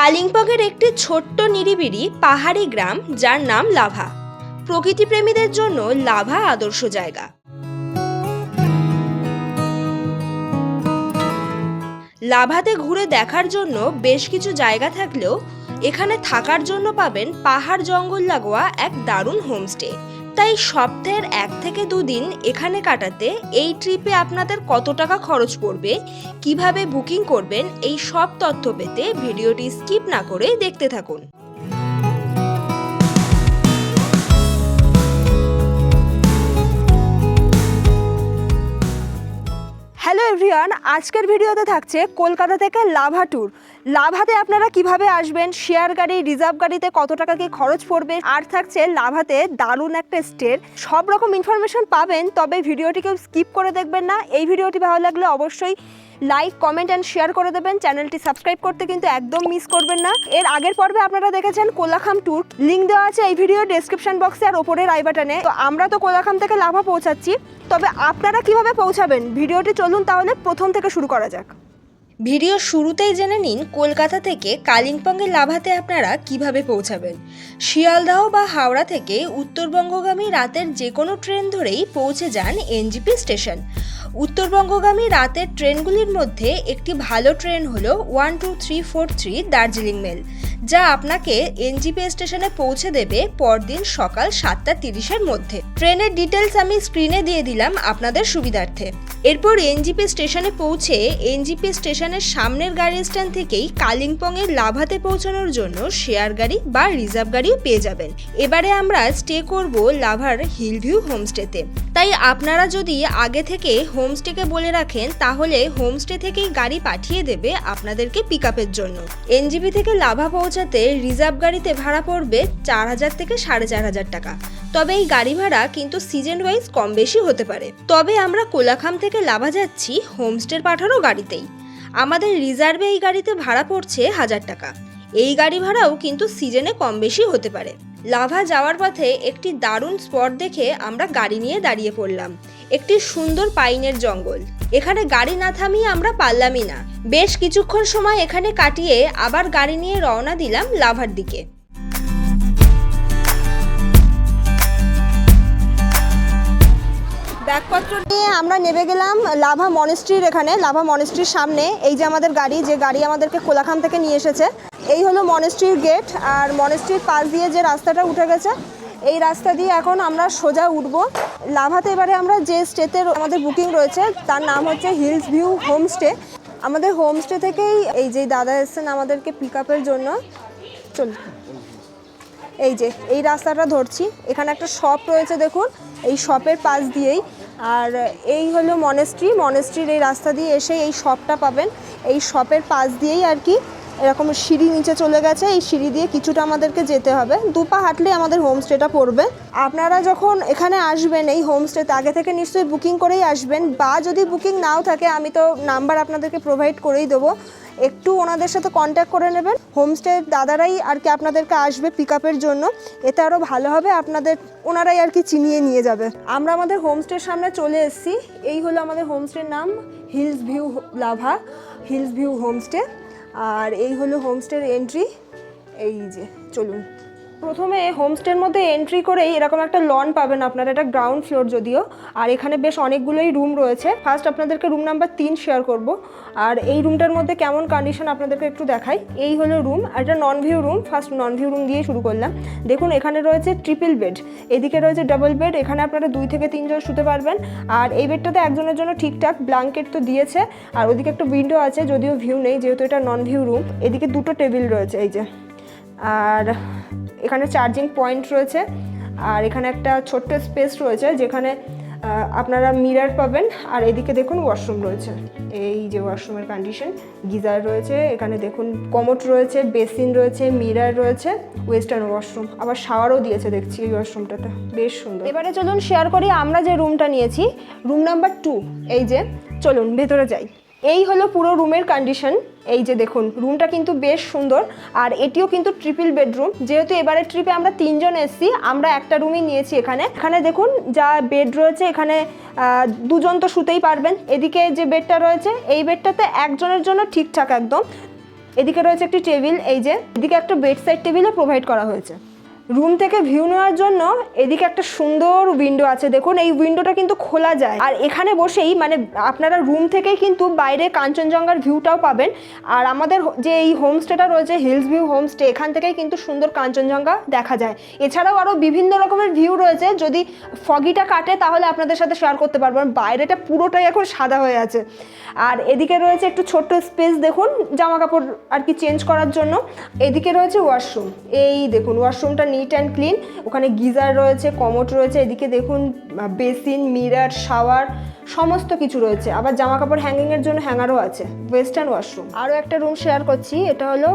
কালিম্পংয়ের একটি ছোট্ট নিরিবিলি পাহাড়ি গ্রাম যার নাম লাভা। প্রকৃতিপ্রেমীদের জন্য লাভা আদর্শ জায়গা। লাভাতে ঘুরে দেখার জন্য বেশ কিছু জায়গা থাকলেও এখানে থাকার জন্য পাবেন পাহাড় জঙ্গল লাগোয়া এক দারুণ হোমস্টে। তাই সপ্তাহের 1 থেকে 2 দিন এখানে কাটাতে এই ট্রিপে আপনাদের কত টাকা খরচ পড়বে, কিভাবে বুকিং করবেন, এই সব তথ্য পেতে ভিডিওটি স্কিপ না করে দেখতে থাকুন। হ্যালো এভরিওয়ান, আজকের ভিডিওতে থাকছে কলকাতা থেকে লাভা ট্যুর। লাভাতে আপনারা কিভাবে আসবেন, শেয়ার গাড়ি, রিজার্ভ গাড়িতে কত টাকা কি খরচ পড়বে, আর থাকছে লাভাতে দারুণ একটা স্টের সব রকম ইনফরমেশন পাবেন। তবে ভিডিওটি কেউ স্কিপ করে দেখবেন না। এই ভিডিওটি ভালো লাগলে অবশ্যই লাইক, কমেন্ট অ্যান্ড শেয়ার করে দেবেন। চ্যানেলটি সাবস্ক্রাইব করতে কিন্তু একদম মিস করবেন না। এর আগের পর্বে আপনারা দেখেছেন কোলাখাম ট্যুর, লিঙ্ক দেওয়া আছে এই ভিডিও ডেসক্রিপশন বক্সে আর ওপরের আই বাটনে। তো আমরা তো কোলাখাম থেকে লাভা পৌঁছাচ্ছি, তবে আপনারা কিভাবে পৌঁছাবেন ভিডিওটি চলুন তাহলে প্রথম থেকে শুরু করা যাক। ভিডিও শুরুতেই জেনে নিন কলকাতা থেকে কালিম্পংয়ের লাভাতে আপনারা কিভাবে পৌঁছাবেন। শিয়ালদাহ বা হাওড়া থেকে উত্তরবঙ্গগামী রাতের যে কোনো ট্রেন ধরেই পৌঁছে যান এনজিপি স্টেশন। উত্তরবঙ্গগামী রাতের ট্রেনগুলির মধ্যে একটি ভালো ট্রেন হলো 12343 দার্জিলিং মেল, যা আপনাকে এনজিপি স্টেশনে পৌঁছে দেবে পরদিন সকাল 7:30-এর মধ্যে। ট্রেনের ডিটেলস আমি স্ক্রিনে দিয়ে দিলাম আপনাদের সুবিধার্থে। এরপর এনজিপি স্টেশনে পৌঁছে এনজিপি স্টেশনের সামনের গাড়ি স্ট্যান্ড থেকেই কালিম্পংয়ের লাভাতে পৌঁছানোর জন্য শেয়ার গাড়ি বা রিজার্ভ গাড়িও পেয়ে যাবেন। এবারে আমরা স্টে করব লাভার হিল ভিউ হোমস্টেতে। তাই আপনারা যদি আগে থেকে হোমস্টেকে বলে রাখেন তাহলে হোমস্টে থেকেই গাড়ি পাঠিয়ে দেবে আপনাদেরকে পিক আপের জন্য। এনজিপি থেকে লাভা পৌঁছাতে রিজার্ভ গাড়িতে ভাড়া পড়বে 4000 থেকে 4500 টাকা। তবে এই গাড়ি ভাড়া কিন্তু সিজন ওয়াইজ কম বেশি হতে পারে। তবে আমরা কোলাখাম থেকে লাভা যাচ্ছি হোমস্টের পাঠানো গাড়িতেই। আমাদের রিজার্ভে এই গাড়িতে ভাড়া পড়ছে 1000 টাকা। এই গাড়ি ভাড়াও কিন্তু সিজনে কম বেশি হতে পারে। লাভা যাওয়ার পথে একটি দারুণ স্পট দেখে আমরা গাড়ি নিয়ে দাঁড়িয়ে পড়লাম। একটি সুন্দর পাইনের জঙ্গল। এখানে গাড়ি না থামিয়ে আমরা পারলামই না। বেশ কিছুক্ষণ সময় এখানে কাটিয়ে আবার গাড়ি নিয়ে রওনা দিলাম লাভার দিকে। ব্যাগপত্র নিয়ে আমরা নেমে গেলাম লাভা মনেস্ট্রির এখানে। লাভা মনেস্ট্রির সামনে এই যে আমাদের গাড়ি, যে গাড়ি আমাদেরকে কোলাখাম থেকে নিয়ে এসেছে। এই হলো মনেস্ট্রির গেট, আর মনেস্ট্রির পাশ দিয়ে যে রাস্তাটা উঠে গেছে এই রাস্তা দিয়ে এখন আমরা সোজা উঠব লাভাতে। এবারে আমরা যে স্টেতে আমাদের বুকিং রয়েছে তার নাম হচ্ছে হিলস ভিউ হোমস্টে। আমাদের হোমস্টে থেকেই এই যে দাদা এসছেন আমাদেরকে পিক আপের জন্য। চল, এই যে এই রাস্তাটা ধরছি, এখানে একটা শপ রয়েছে দেখুন, এই শপের পাশ দিয়েই। আর এই হলো মনেস্ট্রির এই রাস্তা দিয়ে এসে এই শপটা পাবেন। এই শপের পাশ দিয়েই আর কি এরকম সিঁড়ি নিচে চলে গেছে। এই সিঁড়ি দিয়ে কিছুটা আমাদেরকে যেতে হবে, 2 পা হাঁটলে আমাদের হোমস্টেটা পড়বে। আপনারা যখন এখানে আসবেন এই হোমস্টেতে আগে থেকে নিশ্চয়ই বুকিং করেই আসবেন, বা যদি বুকিং নাও থাকে আমি তো নাম্বার আপনাদেরকে প্রোভাইড করেই দেবো, একটু ওনাদের সাথে কন্ট্যাক্ট করে নেবেন। হোমস্টে দাদারাই আর কি আপনাদেরকে আসবে পিক আপের জন্য, এতে আরও ভালো হবে, আপনাদের ওনারাই আর কি চিনিয়ে নিয়ে যাবে। আমরা আমাদের হোমস্টের সামনে চলে এসেছি। এই হলো আমাদের হোমস্টের নাম, hills view Lava, hills view homestay. আর এই হলো হোমস্টের এন্ট্রি। এই যে চলুন, প্রথমে হোমস্টের মধ্যে এন্ট্রি করেই এরকম একটা লন পাবেন আপনারা। এটা গ্রাউন্ড ফ্লোর যদিও, আর এখানে বেশ অনেকগুলোই রুম রয়েছে। ফার্স্ট আপনাদেরকে রুম নাম্বার 3 শেয়ার করব। আর এই রুমটার মধ্যে কেমন কন্ডিশন আপনাদেরকে একটু দেখাই। এই হলো রুম, আর এটা non view room. First non view room দিয়ে শুরু করলাম। দেখুন এখানে রয়েছে ট্রিপল বেড, এদিকে রয়েছে ডাবল বেড। এখানে আপনারা 2 থেকে 3 জন শুতে পারবেন। আর এই বেডটাতে একজনের জন্য ঠিকঠাক ব্ল্যাঙ্কেট তো দিয়েছে। আর ওদিকে একটা উইন্ডো আছে, যদিও ভিউ নেই যেহেতু এটা নন ভিউ রুম। এদিকে 2টো টেবিল রয়েছে এই যে, আর এখানে চার্জিং পয়েন্ট রয়েছে। আর এখানে একটা ছোট্ট স্পেস রয়েছে যেখানে আপনারা মিরর পাবেন। আর এদিকে দেখুন ওয়াশরুম রয়েছে, এই যে ওয়াশরুমের কন্ডিশন, গিজার রয়েছে এখানে, দেখুন কমোড রয়েছে, বেসিন রয়েছে, মিরর রয়েছে, ওয়েস্টার্ন ওয়াশরুম, আবার শাওয়ারও দিয়েছে দেখছি এই ওয়াশরুমটাতে, বেশ সুন্দর। এবারে চলুন শেয়ার করি আমরা যে রুমটা নিয়েছি, রুম নাম্বার 2। এই যে চলুন ভেতরে যাই। এই হলো পুরো রুমের কন্ডিশন। এই যে দেখুন রুমটা কিন্তু বেশ সুন্দর, আর এটিও কিন্তু ট্রিপল বেডরুম। যেহেতু এবারে ট্রিপে আমরা 3 জন এসেছি, আমরা একটা রুমই নিয়েছি। এখানে দেখুন যা বেড রয়েছে, এখানে 2 জন তো শুতেই পারবেন। এদিকে যে বেডটা রয়েছে এই বেডটাতে একজনের জন্য ঠিকঠাক একদম। এদিকে রয়েছে একটি টেবিল, এই যে এদিকে একটা বেড সাইড টেবিলও প্রোভাইড করা হয়েছে। রুম থেকে ভিউ নেওয়ার জন্য এদিকে একটা সুন্দর উইন্ডো আছে, দেখুন এই উইন্ডোটা কিন্তু খোলা যায়, আর এখানে বসেই মানে আপনারা রুম থেকেই কিন্তু বাইরে কাঞ্চনজঙ্ঘার ভিউটাও পাবেন। আর আমাদের যে এই হোমস্টেটা রয়েছে হিলস ভিউ হোমস্টে, এখান থেকেই কিন্তু সুন্দর কাঞ্চনজঙ্ঘা দেখা যায়। এছাড়াও আরও বিভিন্ন রকমের ভিউ রয়েছে, যদি ফগিটা কাটে তাহলে আপনাদের সাথে শেয়ার করতে পারবো। বাইরেটা পুরোটাই এখন সাদা হয়ে আছে। আর এদিকে রয়েছে একটু ছোট্ট স্পেস, দেখুন জামা কাপড় আর কি চেঞ্জ করার জন্য। এদিকে রয়েছে ওয়াশরুম, এই দেখুন ওয়াশরুমটা নিট অ্যান্ড ক্লিন, ওখানে গিজার রয়েছে, কমোড রয়েছে, এদিকে দেখুন বেসিন, মিরার, শাওয়ার সমস্ত কিছু রয়েছে। আবার জামা কাপড় হ্যাঙ্গিংয়ের জন্য হ্যাঙ্গারও আছে। Western washroom. আরও একটা রুম শেয়ার করছি, এটা হলো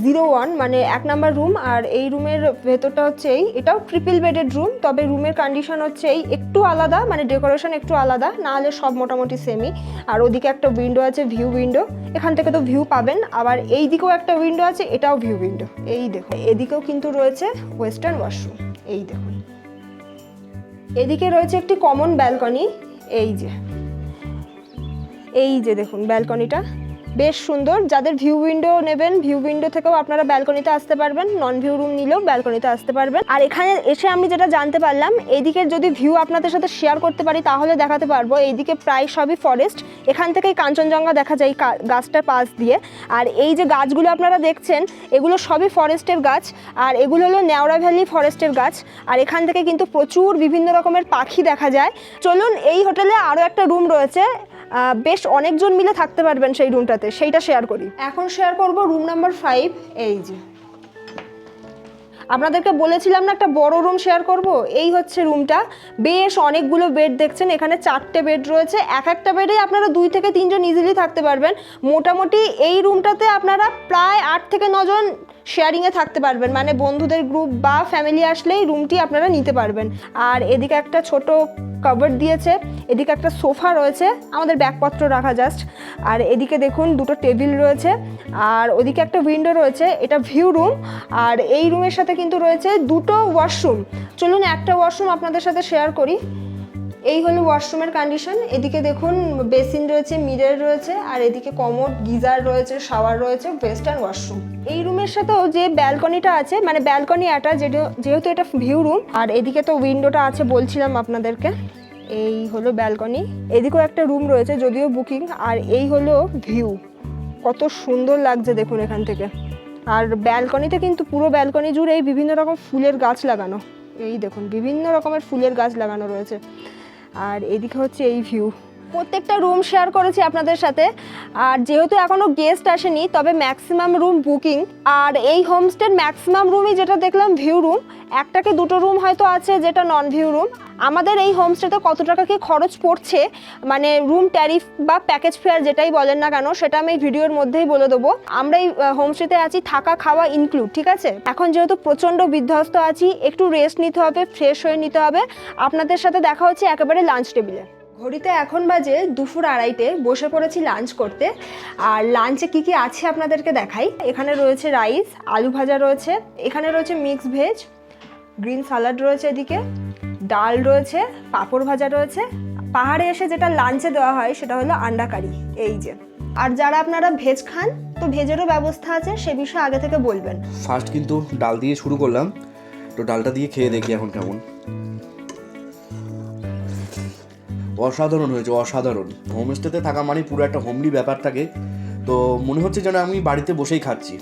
01 মানে 1 নাম্বার রুম। আর এই রুমের ভেতরটা হচ্ছে এটাও ট্রিপল বেডেড রুম, তবে রুমের কন্ডিশন হচ্ছে একটু আলাদা, মানে ডেকোরেশন একটু আলাদা, না হলে সব মোটামুটি সেমই। আর ওদিকে একটা উইন্ডো আছে, ভিউ উইন্ডো, এখান থেকে তো ভিউ পাবেন। আবার এই দিকেও একটা উইন্ডো আছে, এটাও ভিউ উইন্ডো। এই দেখুন এদিকেও কিন্তু রয়েছে ওয়েস্টার্ন ওয়াশরুম, এই দেখুন। এদিকে রয়েছে একটি কমন ব্যালকনি, এই যে দেখুন ব্যালকনিটা বেশ সুন্দর। যাদের ভিউ উইন্ডো নেবেন, ভিউ উইন্ডো থেকেও আপনারা ব্যালকনিতে আসতে পারবেন, নন ভিউ রুম নিলেও ব্যালকনিতে আসতে পারবেন। আর এখানে এসে আমি যেটা জানতে পারলাম, এইদিকের যদি ভিউ আপনাদের সাথে শেয়ার করতে পারি তাহলে দেখাতে পারবো। এইদিকে প্রায় সবই ফরেস্ট, এখান থেকেই কাঞ্চনজঙ্ঘা দেখা যায় গাছটার পাশ দিয়ে। আর এই যে গাছগুলো আপনারা দেখছেন এগুলো সবই ফরেস্টের গাছ, আর এগুলো হলো নেওড়া ভ্যালি ফরেস্টের গাছ। আর এখান থেকে কিন্তু প্রচুর বিভিন্ন রকমের পাখি দেখা যায়। চলুন, এই হোটেলে আরও একটা রুম রয়েছে, বেশ অনেকজন মিলে থাকতে পারবেন সেই রুমটাতে, সেইটা শেয়ার করি। এখন শেয়ার করব রুম নাম্বার 5। এই যে আপনাদেরকে বলেছিলাম না একটা বড় রুম শেয়ার করব, এই হচ্ছে রুমটা। বেশ অনেকগুলো বেড দেখছেন, এখানে 4টে বেড রয়েছে। এক একটা বেডে আপনারা 2 থেকে 3 জন ইজিলি থাকতে পারবেন। মোটামুটি এই রুমটাতে আপনারা প্রায় 8 থেকে 9 জন শেয়ারিংয়ে থাকতে পারবেন, মানে বন্ধুদের গ্রুপ বা ফ্যামিলি আসলেই রুমটি আপনারা নিতে পারবেন। আর এদিকে একটা ছোট কভার দিয়েছে, এদিকে একটা সোফা রয়েছে আমাদের ব্যাগপত্র রাখা জাস্ট। আর এদিকে দেখুন 2টো টেবিল রয়েছে, আর ওদিকে একটা উইন্ডো রয়েছে, এটা ভিউ রুম। আর এই রুমের সাথে কিন্তু রয়েছে 2টো ওয়াশরুম। চলুন একটা ওয়াশরুম আপনাদের সাথে শেয়ার করি। এই হলো ওয়াশরুমের কন্ডিশন। এদিকে দেখুন বেসিন রয়েছে, মিরর রয়েছে, আর এদিকে কমোড, গিজার রয়েছে, শাওয়ার রয়েছে, ওয়েস্টার্ন ওয়াশরুম। এই রুমের সাথেও যে ব্যালকনিটা আছে, মানে ব্যালকনি এটা যেহেতু এটা ভিউ রুম, আর এদিকে তো উইন্ডোটা আছে বলছিলাম আপনাদেরকে। এই হলো ব্যালকনি, এদিকেও একটা রুম রয়েছে যদিও বুকিং। আর এই হলো ভিউ, কত সুন্দর লাগছে দেখুন এখান থেকে। আর ব্যালকনিতে কিন্তু পুরো ব্যালকনি জুড়ে এই বিভিন্ন রকম ফুলের গাছ লাগানো, এই দেখুন বিভিন্ন রকমের ফুলের গাছ লাগানো রয়েছে। আর এদিকে হচ্ছে এই ভিউ। প্রত্যেকটা রুম শেয়ার করেছি আপনাদের সাথে। আর যেহেতু এখনও গেস্ট আসেনি, তবে ম্যাক্সিমাম রুম বুকিং। আর এই হোমস্টের ম্যাক্সিমাম রুমই যেটা দেখলাম ভিউ রুম, 1 থেকে 2টো রুম হয়তো আছে যেটা নন ভিউ রুম। আমাদের এই হোমস্টেতে কত টাকা কি খরচ পড়ছে, মানে রুম ট্যারিফ বা প্যাকেজ ফেয়ার যেটাই বলেন না কেন, সেটা আমি ভিডিওর মধ্যেই বলে দেবো। আমরা এই হোমস্টেতে আছি, থাকা খাওয়া ইনক্লুড, ঠিক আছে। এখন যেহেতু প্রচণ্ড বিধ্বস্ত আছি, একটু রেস্ট নিতে হবে, ফ্রেশ হয়ে নিতে হবে। আপনাদের সাথে দেখা হচ্ছে একেবারে লাঞ্চ টেবিলে। ঘড়িতে এখন বাজে 2:30, বসে পড়েছি লাঞ্চ করতে। আর লাঞ্চে কি কি আছে আপনাদেরকে দেখাই। এখানে রয়েছে রাইস, আলু ভাজা রয়েছে, এখানে রয়েছে মিক্স ভেজ, গ্রিন সালাড রয়েছে, এদিকে ডাল রয়েছে, পাঁপড় ভাজা রয়েছে। পাহাড়ে এসে যেটা লাঞ্চে দেওয়া হয় সেটা হলো আন্ডা কারি, এই যে। আর যারা আপনারা ভেজ খান, তো ভেজেরও ব্যবস্থা আছে, সে বিষয়ে আগে থেকে বলবেন। ফার্স্ট কিন্তু ডাল দিয়ে শুরু করলাম, তো ডালটা দিয়ে খেয়ে দেখি এখন কেমন। অসাধারণ হয়েছে, অসাধারণ। হোমস্টেতে থাকা মানে পুরো একটা হোমলি ব্যাপার থাকে, তো মনে হচ্ছে যেন আমি বাড়িতে বসেই খাচ্ছি,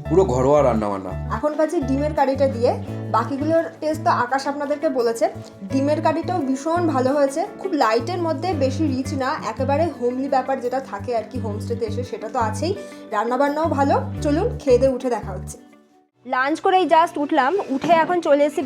পুরো ঘরোয়া রান্না বান্না। এখন পাচ্ছি ডিমের কারিটা দিয়ে, বাকিগুলোর টেস্ট তো আকাশ আপনাদেরকে বলেছে। ডিমের কারিটাও ভীষণ ভালো হয়েছে, খুব লাইটের মধ্যে, বেশি রিচ না, একেবারে হোমলি ব্যাপার যেটা থাকে আর কি হোমস্টেতে এসে, সেটা তো আছেই। রান্নাবান্নাও ভালো। চলুন খেয়ে দিয়ে উঠে দেখা হচ্ছে। লাঞ্চ করেই জাস্ট উঠলাম, উঠে এখন চলে এসেছি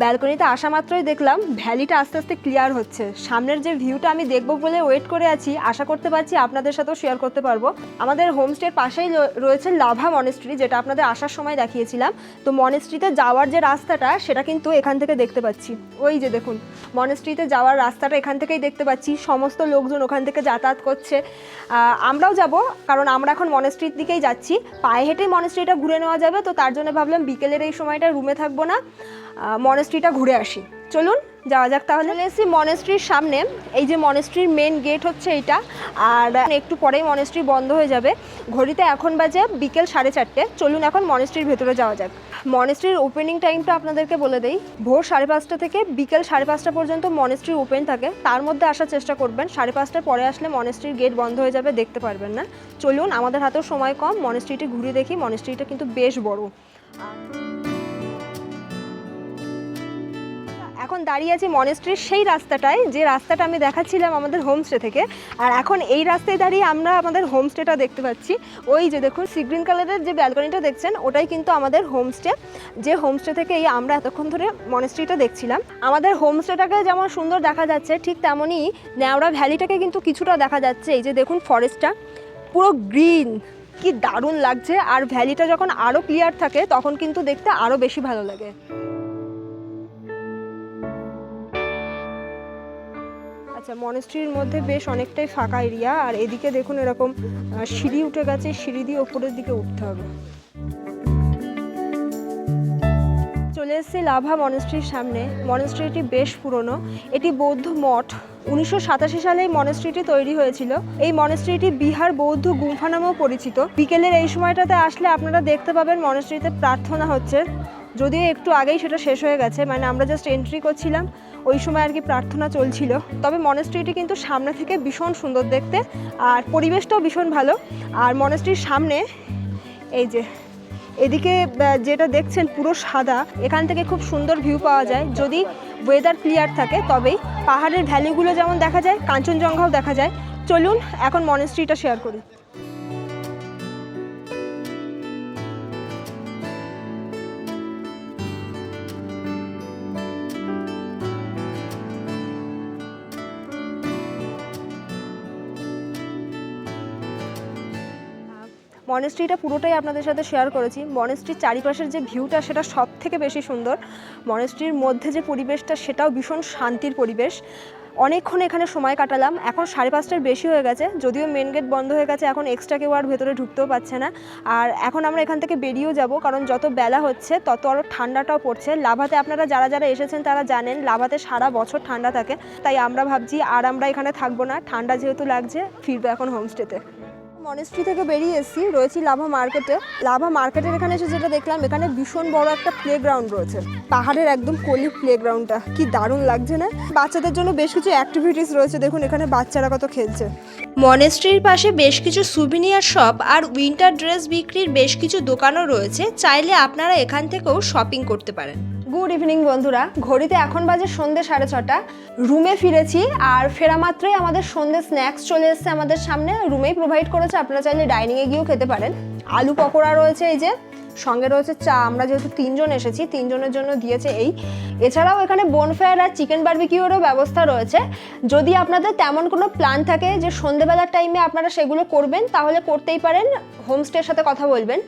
ব্যালকনিতে আসা মাত্রই দেখলাম ভ্যালিটা আস্তে আস্তে ক্লিয়ার হচ্ছে। সামনের যে ভিউটা আমি দেখবো বলে ওয়েট করে আছি, আশা করতে পারছি আপনাদের সাথেও শেয়ার করতে পারবো। আমাদের হোমস্টের পাশেই রয়েছে লাভা মনেস্ট্রি, যেটা আপনাদের আসার সময় দেখিয়েছিলাম। তো মনেস্ট্রিতে যাওয়ার যে রাস্তাটা, সেটা কিন্তু এখান থেকে দেখতে পাচ্ছি। ওই যে দেখুন মনেস্ট্রিতে যাওয়ার রাস্তাটা এখান থেকেই দেখতে পাচ্ছি, সমস্ত লোকজন ওখান থেকে যাতায়াত করছে। আমরাও যাব, কারণ আমরা এখন মনেস্ট্রির দিকেই যাচ্ছি। পায়ে হেঁটেই মনেস্ট্রিটা ঘুরে নেওয়া যাবে, তো তার জন্য ভাবলাম বিকেলের এই সময়টা রুমে থাকবো না, মনেস্ট্রিটা ঘুরে আসি। চলুন যাওয়া যাক তাহলে। এসেছি মনেস্ট্রির সামনে, এই যে মনেস্ট্রির মেন গেট হচ্ছে এইটা, আর একটু পরেই মনেস্ট্রি বন্ধ হয়ে যাবে। ঘড়িতে এখন বাজে বিকেল 4:30। চলুন এখন মনেস্ট্রির ভেতরে যাওয়া যাক। মনেস্ট্রির ওপেনিং টাইমটা আপনাদেরকে বলে দেই, ভোর 5:30 থেকে বিকেল 5:30 পর্যন্ত মনেস্ট্রি ওপেন থাকে। তার মধ্যে আসার চেষ্টা করবেন, 5:30টার পরে আসলে মনেস্ট্রির গেট বন্ধ হয়ে যাবে, দেখতে পারবেন না। চলুন, আমাদের হাতেও সময় কম, মনেস্ট্রিটি ঘুরে দেখি। মনেস্ট্রিটা কিন্তু বেশ বড়। এখন দাঁড়িয়ে আছি মনেস্ট্রির সেই রাস্তাটায়, যে রাস্তাটা আমি দেখাচ্ছিলাম আমাদের হোমস্টে থেকে। আর এখন এই রাস্তায় দাঁড়িয়ে আমরা আমাদের হোমস্টেটা দেখতে পাচ্ছি। ওই যে দেখুন সি গ্রিন কালারের যে ব্যালকনিটা দেখছেন, ওটাই কিন্তু আমাদের হোমস্টে। যে হোমস্টে থেকে এই আমরা এতক্ষণ ধরে মনেস্ট্রিটা দেখছিলাম। আমাদের হোমস্টেটাকে যেমন সুন্দর দেখা যাচ্ছে, ঠিক তেমনই নেওড়া ভ্যালিটাকে কিন্তু কিছুটা দেখা যাচ্ছে। এই যে দেখুন ফরেস্টটা পুরো গ্রিন, কি দারুণ লাগছে। আর ভ্যালিটা যখন আরও ক্লিয়ার থাকে তখন কিন্তু দেখতে আরও বেশি ভালো লাগে। আচ্ছা, মনেস্ট্রির মধ্যে বেশ অনেকটাই ফাঁকা এরিয়া, আর এদিকে দেখুন এরকম সিঁড়ি উঠে গেছে, সিঁড়ি দিয়ে ওপরের দিকে উঠতে হবে। চলে এসেছি লাভা মনেস্ট্রির সামনে। মনেস্ট্রিটি বেশ পুরনো, এটি বৌদ্ধ মঠ। 1987 সালে এই মনেস্ট্রিটি তৈরি হয়েছিল। এই মনেস্ট্রিটি বিহার বৌদ্ধ গুম্ফা নামেও পরিচিত। বিকেলের এই সময়টাতে আসলে আপনারা দেখতে পাবেন মনেস্ট্রিতে প্রার্থনা হচ্ছে, যদিও একটু আগেই সেটা শেষ হয়ে গেছে, মানে আমরা জাস্ট এন্ট্রি করছিলাম ওই সময় আর কি প্রার্থনা চলছিল। তবে মনেস্ট্রিটি কিন্তু সামনে থেকে ভীষণ সুন্দর দেখতে, আর পরিবেশটাও ভীষণ ভালো। আর মনেস্ট্রির সামনে এই যে এদিকে যেটা দেখছেন পুরো সাদা, এখান থেকে খুব সুন্দর ভিউ পাওয়া যায় যদি ওয়েদার ক্লিয়ার থাকে। তবেই পাহাড়ের ভ্যালিগুলো যেমন দেখা যায়, কাঞ্চনজঙ্ঘাও দেখা যায়। চলুন এখন মনেস্ট্রিটা শেয়ার করি। মনেস্ট্রিটা পুরোটাই আপনাদের সাথে শেয়ার করেছি। মনেস্ট্রির চারিপাশের যে ভিউটা সেটা সব থেকে বেশি সুন্দর। মনেস্ট্রির মধ্যে যে পরিবেশটা সেটাও ভীষণ শান্তির পরিবেশ। অনেকক্ষণ এখানে সময় কাটালাম। এখন 5:30টার বেশি হয়ে গেছে, যদিও মেন গেট বন্ধ হয়ে গেছে, এখন এক্সট্রা কেউ আর ভেতরে ঢুকতেও পারছে না। আর এখন আমরা এখান থেকে বেরিয়েও যাব, কারণ যত বেলা হচ্ছে তত আরও ঠান্ডাটাও পড়ছে। লাভাতে আপনারা যারা যারা এসেছেন তারা জানেন লাভাতে সারা বছর ঠান্ডা থাকে। তাই আমরা ভাবছি আর আমরা এখানে থাকবো না, ঠান্ডা যেহেতু লাগছে, ফিরবো এখন হোমস্টেতে। মনেস্ট্রি থেকে বেরিয়ে এসেছি, রয়েছি লাভা মার্কেটে। লাভা মার্কেটের এখানে এসে যেটা দেখলাম, এখানে ভীষণ বড় একটা প্লেগ্রাউন্ড রয়েছে। পাহাড়ের একদম কোলি প্লেগ্রাউন্ডটা কি দারুণ লাগছে না? বাচ্চাদের জন্য বেশ কিছু অ্যাক্টিভিটিস রয়েছে, দেখুন এখানে বাচ্চারা কত খেলছে। মনেস্ট্রির পাশে বেশ কিছু সুভিনিয়ার শপ আর উইন্টার ড্রেস বিক্রির বেশ কিছু দোকানও রয়েছে, চাইলে আপনারা এখান থেকেও শপিং করতে পারেন। গুড ইভিনিং বন্ধুরা, ঘড়িতে এখন বাজে সন্ধ্যে 6:30। রুমে ফিরেছি, আর ফেরা মাত্রই আমাদের সন্ধ্যে স্ন্যাক্স চলে এসেছে আমাদের সামনে। রুমেই প্রোভাইড করেছে, আপনারা চাইলে ডাইনিংয়ে গিয়েও খেতে পারেন। আলু পকোড়া রয়েছে, এই যে সঙ্গে রয়েছে চা। আমরা যেহেতু 3 জন এসেছি, 3 জনের জন্য দিয়েছে এই। এছাড়াও এখানে বোনফায়ার আর চিকেন বারবিকিউরও ব্যবস্থা রয়েছে। যদি আপনাদের তেমন কোনো প্ল্যান থাকে যে সন্ধ্যেবেলার টাইমে আপনারা সেগুলো করবেন, তাহলে করতেই পারেন, হোমস্টের সাথে কথা বলবেন।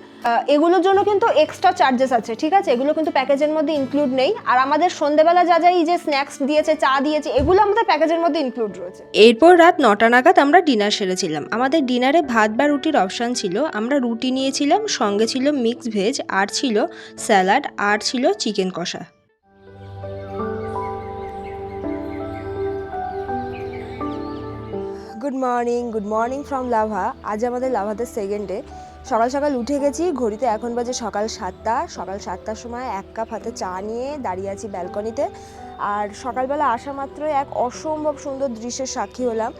এগুলোর জন্য কিন্তু এক্সট্রা চার্জেস আছে, ঠিক আছে? এগুলো কিন্তু প্যাকেজের মধ্যে ইনক্লুড নেই। আর আমাদের সন্ধ্যেবেলা যা যা এই যে স্ন্যাক্স দিয়েছে, চা দিয়েছে, এগুলো আমাদের প্যাকেজের মধ্যে ইনক্লুড রয়েছে। এরপর রাত 9টা নাগাদ আমরা ডিনার সেরেছিলাম। আমাদের ডিনারে ভাত বা রুটির অপশান ছিল। আমরা রুটি নিয়েছিলাম, সঙ্গে ছিল মিক্স ভেজ, আর ছিল স্যালাড, আর ছিল চিকেন কষা। Good morning from lava. আজ আমাদের লাভাতে সেকেন্ড ডে। সকাল সকাল উঠে গেছি, ঘড়িতে এখন বাজে সকাল 7টা। সকাল 7টার সময় 1 কাপ হাতে চা নিয়ে দাঁড়িয়ে আছি ব্যালকনিতে। আর সকালবেলা আসা মাত্রই এক অসম্ভব সুন্দর দৃশ্যের সাক্ষী হলাম।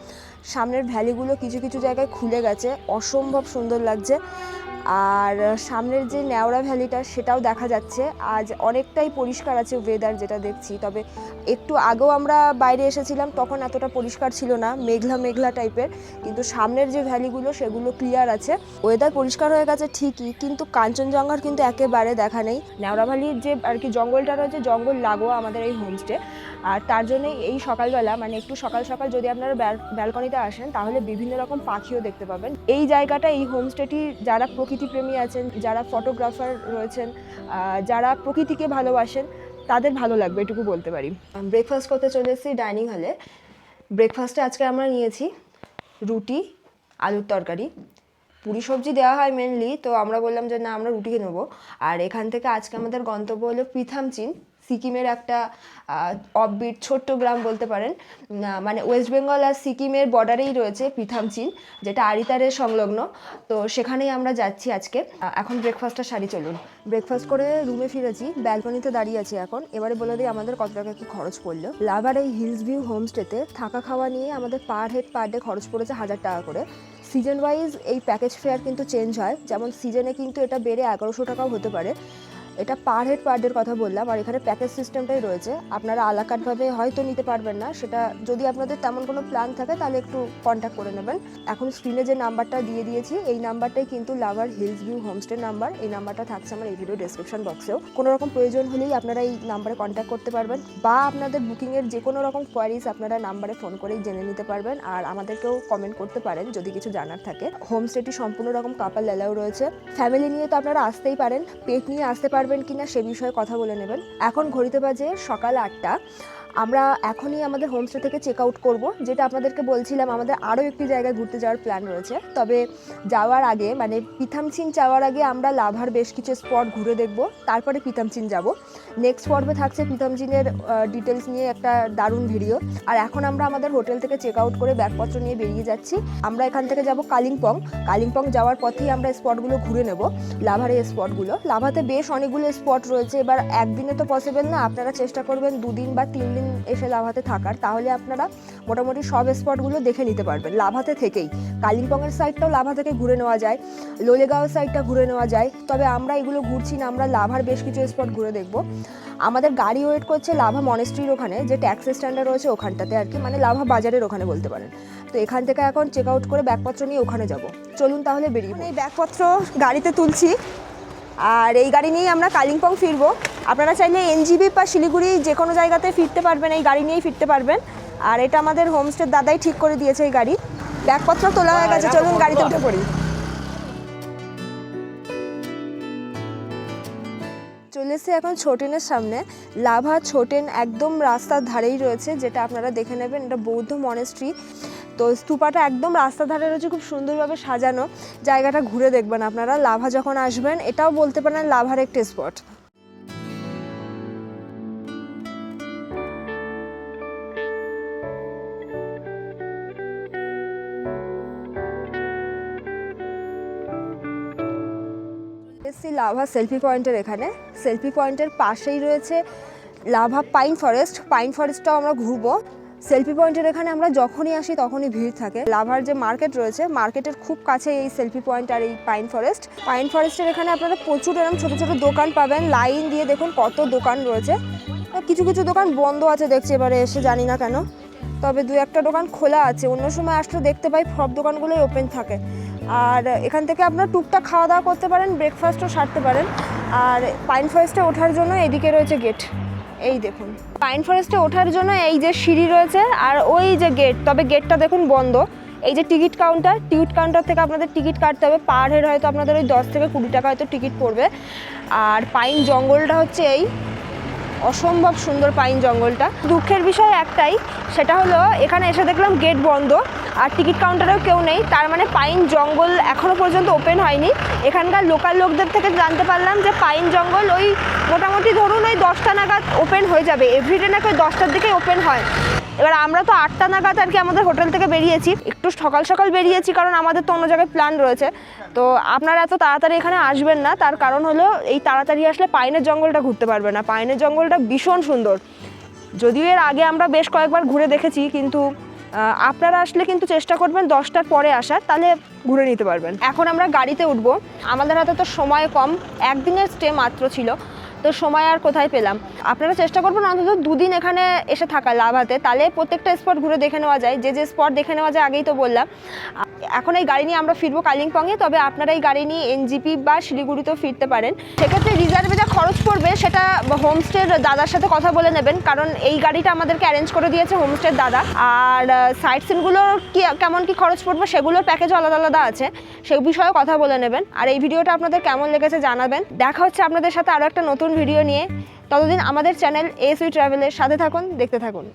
সামনের ভ্যালিগুলো কিছু কিছু জায়গায় খুলে গেছে, অসম্ভব সুন্দর লাগছে। আর সামনের যে নেওড়া ভ্যালিটা সেটাও দেখা যাচ্ছে। আজ অনেকটাই পরিষ্কার আছে ওয়েদার, যেটা দেখছি। তবে একটু আগেও আমরা বাইরে এসেছিলাম, তখন এতটা পরিষ্কার ছিল না, মেঘলা মেঘলা টাইপের। কিন্তু সামনের যে ভ্যালিগুলো সেগুলো ক্লিয়ার আছে। ওয়েদার পরিষ্কার হয়ে গেছে ঠিকই, কিন্তু কাঞ্চনজঙ্ঘার কিন্তু একেবারে দেখা নেই। নেওড়া ভ্যালির যে আর কি জঙ্গলটা রয়েছে, জঙ্গল লাগোয়া আমাদের এই হোমস্টে। আর তার জন্যই এই সকালবেলা, মানে একটু সকাল সকাল যদি আপনারা ব্যালকনিতে আসেন, তাহলে বিভিন্ন রকম পাখিও দেখতে পাবেন। এই জায়গাটা, এই হোমস্টেটি যারা প্রকৃতিপ্রেমী আছেন, যারা ফটোগ্রাফার রয়েছেন, যারা প্রকৃতিকে ভালোবাসেন, তাদের ভালো লাগবে, এটুকু বলতে পারি। ব্রেকফাস্ট করতে চলে এসেছি ডাইনিং হলে। ব্রেকফাস্টে আজকে আমরা নিয়েছি রুটি, আলুর তরকারি। পুরি সবজি দেওয়া হয় মেনলি, তো আমরা বললাম যে না, আমরা রুটি নেবো। আর এখান থেকে আজকে আমাদের গন্তব্য হলো পিথামচিন সিকিমের একটা অফবিট ছোট্ট গ্রাম বলতে পারেন, মানে ওয়েস্ট বেঙ্গল আর সিকিমের বর্ডারেই রয়েছে পিথামচিন, যেটা আরিতারের সংলগ্ন। তো সেখানেই আমরা যাচ্ছি আজকে। এখন ব্রেকফাস্টটা সারি, চলুন। ব্রেকফাস্ট করে রুমে ফিরেছি, ব্যালকনিতে দাঁড়িয়ে আছি এখন। এবারে বলে দিই আমাদের কত টাকা কি খরচ পড়লো। লাভার এই হিলস ভিউ হোমস্টেতে থাকা খাওয়া নিয়ে আমাদের পার হেড পার ডে খরচ পড়েছে 1000 টাকা করে। সিজন ওয়াইজ এই প্যাকেজ ফেয়ার কিন্তু চেঞ্জ হয়, যেমন সিজনে কিন্তু এটা বেড়ে 1100 টাকাও হতে পারে। এটা পার হেড পার ডের কথা বললাম। আর এখানে প্যাকেজ সিস্টেমটাই রয়েছে, আপনারা আলাকাটভাবে হয়তো নিতে পারবেন না, সেটা যদি আপনাদের তেমন কোনো প্ল্যান থাকে তাহলে একটু কন্ট্যাক্ট করে নেবেন। এখন স্ক্রিনে যে নাম্বারটা দিয়ে দিয়েছি এই নাম্বারটাই কিন্তু লাভার হিলস ভিউ হোমস্টে নাম্বার। এই নাম্বারটা থাকছে আমার এই ভিডিও ডেসক্রিপশন বক্সেও। কোনো রকম প্রয়োজন হলেই আপনারা এই নাম্বারে কন্ট্যাক্ট করতে পারবেন, বা আপনাদের বুকিংয়ের যে কোনো রকম কোয়ারিজ আপনারা নাম্বারে ফোন করেই জেনে নিতে পারবেন। আর আমাদেরকেও কমেন্ট করতে পারেন যদি কিছু জানার থাকে। হোমস্টেটি সম্পূর্ণ রকম কাপল অ্যালাউ রয়েছে। ফ্যামিলি নিয়ে তো আপনারা আসতেই পারেন, পেট নিয়ে আসতে পারবেন কিনা সে বিষয়ে কথা বলে নেবেন। এখন ঘড়িতে বাজে সকাল 8টা। আমরা এখনই আমাদের হোমস্টে থেকে চেক আউট করবো। যেটা আপনাদেরকে বলছিলাম, আমাদের আরও একটি জায়গায় ঘুরতে যাওয়ার প্ল্যান রয়েছে, তবে যাওয়ার আগে মানে পিথামচিন যাওয়ার আগে আমরা লাভার বেশ কিছু স্পট ঘুরে দেখব, তারপরে পিথামচিন যাব। নেক্সট পর্বে থাকছে পিথামচিনের ডিটেলস নিয়ে একটা দারুণ ভিডিও। আর এখন আমরা আমাদের হোটেল থেকে চেক আউট করে ব্যাগপত্র নিয়ে বেরিয়ে যাচ্ছি। আমরা এখান থেকে যাব কালিম্পং। কালিম্পং যাওয়ার পথেই আমরা স্পটগুলো ঘুরে নেব, লাভার এই স্পটগুলো। লাভাতে বেশ অনেকগুলো স্পট রয়েছে, এবার একদিনে তো পসিবল না, আপনারা চেষ্টা করবেন 2 দিন বা 3 দিন এসে লাভাতে থাকার, তাহলে আপনারা মোটামুটি সব স্পটগুলো দেখে নিতে পারবেন লাভাতে থেকেই। কালিম্পংয়ের সাইডটাও লাভা থেকে ঘুরে নেওয়া যায়, লোলেগাঁও সাইডটা ঘুরে নেওয়া যায়, তবে আমরা এগুলো ঘুরছি না, আমরা লাভার বেশ কিছু স্পট ঘুরে দেখব। আমাদের গাড়ি ওয়েট করছে লাভা মনেস্ট্রির ওখানে, যে ট্যাক্সি স্ট্যান্ডার্ড রয়েছে ওখানটাতে আর কি, মানে লাভা বাজারের ওখানে বলতে পারেন। তো এখান থেকে এখন চেক আউট করে ব্যাগপত্র নিয়ে ওখানে যাব। চলুন তাহলে বেরিয়ে। এই ব্যাগপত্র গাড়িতে তুলছি, আর এই গাড়ি নিয়েই আমরা কালিম্পং ফিরবো। আপনারা চাইলে এনজিবি বা শিলিগুড়ি যে কোনো জায়গাতে ফিরতে পারবেন, এই গাড়ি নিয়েই ফিরতে পারবেন। আর এটা আমাদের হোমস্টের দাদাই ঠিক করে দিয়েছে এই গাড়ি। ব্যাগপত্র তোলা হয়ে গেছে, চলুন গাড়িতে উঠে পড়ি। চলে এসেছি এখন ছোটেনের সামনে। লাভা ছোটেন একদম রাস্তার ধারেই রয়েছে, যেটা আপনারা দেখে নেবেন। এটা বৌদ্ধ মনেস্ট্রি। তো স্তূপাটা একদম রাস্তার ধারে রয়েছে, খুব সুন্দরভাবে সাজানো। জায়গাটা ঘুরে দেখবেন আপনারা লাভা যখন আসবেন। এটাও বলতে পারেন লাভার একটি স্পট। লাভা সেলফি পয়েন্টের এখানে, সেলফি পয়েন্টের পাশেই রয়েছে লাভা পাইন ফরেস্ট। পাইন ফরেস্টটাও আমরা ঘুরবো। সেলফি পয়েন্টের এখানে আমরা যখনই আসি তখনই ভিড় থাকে। লাভার যে মার্কেট রয়েছে, মার্কেটের খুব কাছে এই সেলফি পয়েন্ট আর এই পাইন ফরেস্ট। পাইন ফরেস্টের এখানে আপনারা প্রচুর এরকম ছোটো ছোটো দোকান পাবেন, লাইন দিয়ে দেখুন কত দোকান রয়েছে। কিছু কিছু দোকান বন্ধ আছে দেখছি এবারে এসে, জানি না কেন, তবে 2-1টা দোকান খোলা আছে। অন্য সময় আসলে দেখতে পাই সব দোকানগুলোই ওপেন থাকে। আর এখান থেকে আপনারা টুকটাক খাওয়া দাওয়া করতে পারেন, ব্রেকফাস্টও সারতে পারেন। আর পাইন ফরেস্টে ওঠার জন্য এদিকে রয়েছে গেট, এই দেখুন। পাইন ফরেস্টে ওঠার জন্য এই যে সিঁড়ি রয়েছে আর ওই যে গেট, তবে গেটটা দেখুন বন্ধ। এই যে টিকিট কাউন্টার থেকে আপনাদের টিকিট কাটতে হবে। পার হেড হয়তো আপনাদের ওই 10 থেকে 20 টাকা হয়তো টিকিট পড়বে। আর পাইন জঙ্গলটা হচ্ছে এই, অসম্ভব সুন্দর পাইন জঙ্গলটা। দুঃখের বিষয় একটাই, সেটা হলো এখানে এসে দেখলাম গেট বন্ধ আর টিকিট কাউন্টারেও কেউ নেই, তার মানে পাইন জঙ্গল এখনও পর্যন্ত ওপেন হয়নি। এখানকার লোকাল লোকদের থেকে জানতে পারলাম যে পাইন জঙ্গল ওই মোটামুটি ধরুন ওই 10টা নাগাদ ওপেন হয়ে যাবে। এভরিডে নাকি ওই 10টার দিকেই ওপেন হয়। এবার আমরা তো 8টা নাগাদ আর কি আমাদের হোটেল থেকে বেরিয়েছি, একটু সকাল সকাল বেরিয়েছি কারণ আমাদের তো অন্য জায়গায় প্ল্যান রয়েছে। তো আপনারা এত তাড়াতাড়ি এখানে আসবেন না, তার কারণ হলো এই তাড়াতাড়ি আসলে পাইনের জঙ্গলটা ঘুরতে পারবে না। পাইনের জঙ্গলটা ভীষণ সুন্দর, যদিও এর আগে আমরা বেশ কয়েকবার ঘুরে দেখেছি, কিন্তু আপনারা আসলে কিন্তু চেষ্টা করবেন 10টার পরে আসার, তাহলে ঘুরে নিতে পারবেন। এখন আমরা গাড়িতে উঠবো, আমাদের হাতে তো সময় কম, একদিনের স্টে মাত্র ছিল, তো সময় আর কোথায় পেলাম। আপনারা চেষ্টা করবেন অন্তত 2 দিন এখানে এসে থাকা লাভাতে, তাহলে প্রত্যেকটা স্পট ঘুরে দেখে নেওয়া যায়। যে স্পট দেখে নেওয়া যায় আগেই তো বললাম। এখন এই গাড়ি নিয়ে আমরা ফিরবো কালিম্পংয়ে, তবে আপনারা এই গাড়ি নিয়ে এনজিপি বা শিলিগুড়িতেও ফিরতে পারেন। সেক্ষেত্রে রিজার্ভে যা খরচ পড়বে সেটা হোমস্টের দাদার সাথে কথা বলে নেবেন, কারণ এই গাড়িটা আমাদেরকে অ্যারেঞ্জ করে দিয়েছে হোমস্টের দাদা। আর সাইট সিনগুলোর কেমন কি খরচ পড়বে সেগুলোর প্যাকেজ আলাদা আলাদা আছে, সেই বিষয়েও কথা বলে নেবেন। আর এই ভিডিওটা আপনাদের কেমন লেগেছে জানাবেন। দেখা হচ্ছে আপনাদের সাথে আরও একটা নতুন ভিডিও নিয়ে। ততদিন আমাদের চ্যানেল ASV ট্রাভেলের সাথে থাকুন, দেখতে থাকুন।